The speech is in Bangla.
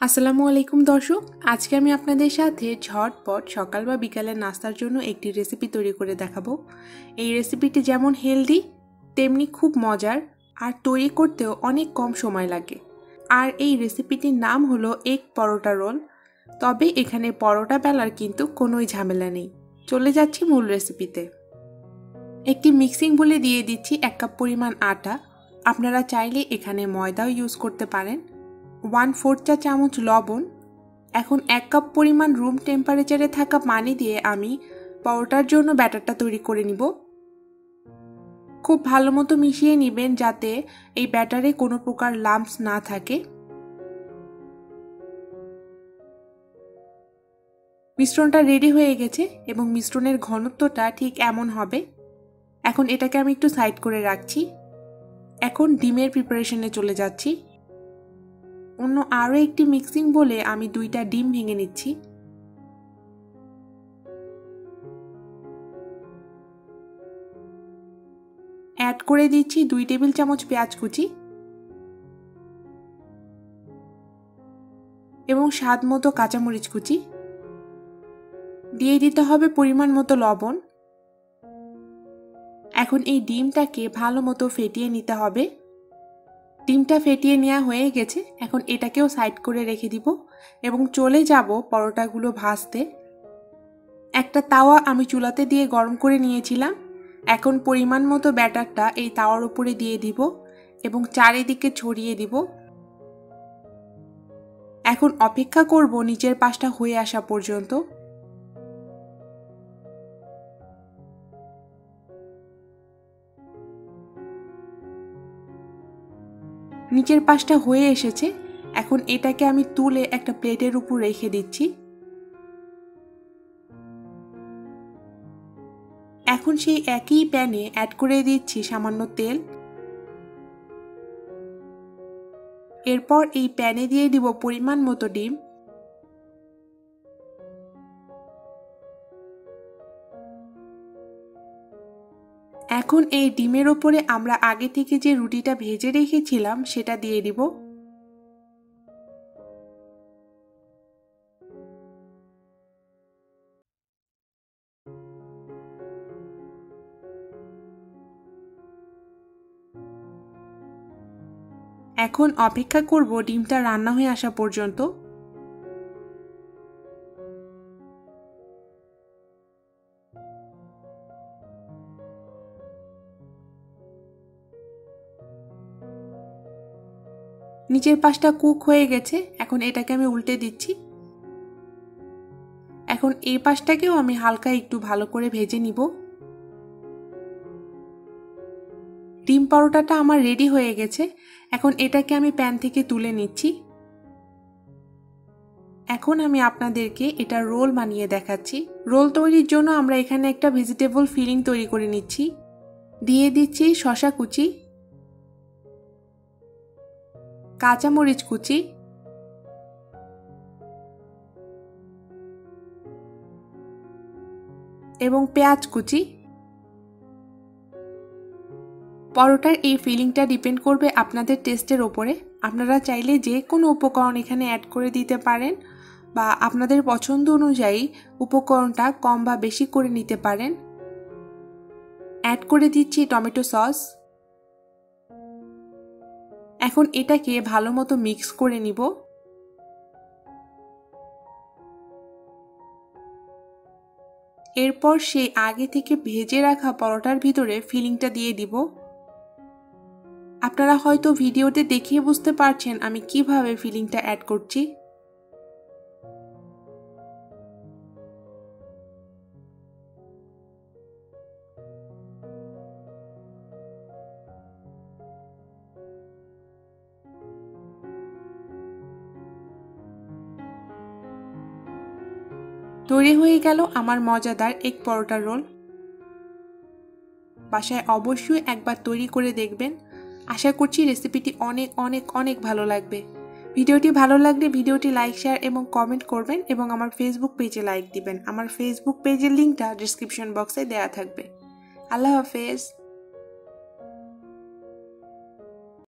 আসসালামু আলাইকুম দর্শক, আজকে আমি আপনাদের সাথে ঝটপট সকাল বা বিকালের নাস্তার জন্য একটি রেসিপি তৈরি করে দেখাবো। এই রেসিপিটি যেমন হেলদি তেমনি খুব মজার আর তৈরি করতেও অনেক কম সময় লাগে। আর এই রেসিপিটির নাম হলো এগ পরোটা রোল। তবে এখানে পরোটা বেলার কিন্তু কোনোই ঝামেলা নেই। চলে যাচ্ছি মূল রেসিপিতে। একটি মিক্সিং বলে দিয়ে দিচ্ছি 1 কাপ পরিমাণ আটা। আপনারা চাইলে এখানে ময়দাও ইউজ করতে পারেন। 1/4 চা চামচ লবণ। এখন 1 কাপ পরিমাণ রুম টেম্পারেচারে থাকা পানি দিয়ে আমি পরোটার জন্য ব্যাটারটা তৈরি করে নিব। খুব ভালো মতো মিশিয়ে নেবেন যাতে এই ব্যাটারে কোনো প্রকার লাম্পস না থাকে। মিশ্রণটা রেডি হয়ে গেছে এবং মিশ্রণের ঘনত্বটা ঠিক এমন হবে। এখন এটাকে আমি একটু সাইড করে রাখছি। এখন ডিমের প্রিপারেশনে চলে যাচ্ছি। অন্য আরও একটি মিক্সিং বলে আমি 2টা ডিম ভেঙে নিচ্ছি। অ্যাড করে দিচ্ছি 2 টেবিল চামচ পেঁয়াজ কুচি এবং স্বাদ মতো কাঁচামরিচ কুচি। দিয়ে দিতে হবে পরিমাণ মতো লবণ। এখন এই ডিমটাকে ভালো মতো ফেটিয়ে নিতে হবে। ডিমটা ফেটিয়ে নেওয়া হয়ে গেছে। এখন এটাকেও সাইড করে রেখে দিব এবং চলে যাব পরোটাগুলো ভাজতে। একটা তাওয়া আমি চুলাতে দিয়ে গরম করে নিয়েছিলাম। এখন পরিমাণ মতো ব্যাটারটা এই তাওয়ার উপরে দিয়ে দিব এবং চারিদিকে ছড়িয়ে দিব। এখন অপেক্ষা করব নিচের পাশটা হয়ে আসা পর্যন্ত। নিচের পাশটা হয়ে এসেছে। এখন এটাকে আমি তুলে একটা প্লেটের উপর রেখে দিচ্ছি। এখন সেই একই প্যানে অ্যাড করে দিচ্ছি সামান্য তেল। এরপর এই প্যানে দিয়ে দিব পরিমাণ মতো ডিম। এখন এই ডিমের ওপরে আমরা আগে থেকে যে রুটিটা ভেজে রেখেছিলাম সেটা দিয়ে দিব। এখন অপেক্ষা করব ডিমটা রান্না হয়ে আসা পর্যন্ত। নিচের পাশটা কুক হয়ে গেছে। এখন এটাকে আমি উল্টে দিচ্ছি। এখন এই পাশটাকেও আমি হালকা একটু ভালো করে ভেজে নিব। ডিম পরোটাটা আমার রেডি হয়ে গেছে। এখন এটাকে আমি প্যান থেকে তুলে নিচ্ছি। এখন আমি আপনাদেরকে এটা রোল বানিয়ে দেখাচ্ছি। রোল তৈরির জন্য আমরা এখানে একটা ভেজিটেবল ফিলিং তৈরি করে নিচ্ছি। দিয়ে দিচ্ছি শসা কুচি, কাঁচামরিচ কুচি, এবং পেঁয়াজ কুচি। পরোটার এই ফিলিংটা ডিপেন্ড করবে আপনাদের টেস্টের ওপরে। আপনারা চাইলে যে কোনো উপকরণ এখানে অ্যাড করে দিতে পারেন বা আপনাদের পছন্দ অনুযায়ী উপকরণটা কম বা বেশি করে নিতে পারেন। অ্যাড করে দিচ্ছি টমেটো সস। এখন এটাকে ভালো মতো মিক্স করে নিব। এরপর সেই আগে থেকে ভেজে রাখা পরোটার ভিতরে ফিলিংটা দিয়ে দিব। আপনারা হয়তো ভিডিওতে দেখিয়ে বুঝতে পারছেন আমি কিভাবে ফিলিংটা অ্যাড করছি। তৈরি হয়ে গেল আমার মজাদার এগ পরোটা রোল। বাসায় অবশ্যই একবার তৈরি করে দেখবেন। আশা করছি রেসিপিটি অনেক অনেক অনেক ভালো লাগবে। ভিডিওটি ভালো লাগলে ভিডিওটি লাইক, শেয়ার এবং কমেন্ট করবেন এবং আমার ফেসবুক পেজে লাইক দিবেন। আমার ফেসবুক পেজের লিঙ্কটা ডেসক্রিপশন বক্সে দেওয়া থাকবে। আল্লাহ হাফেজ।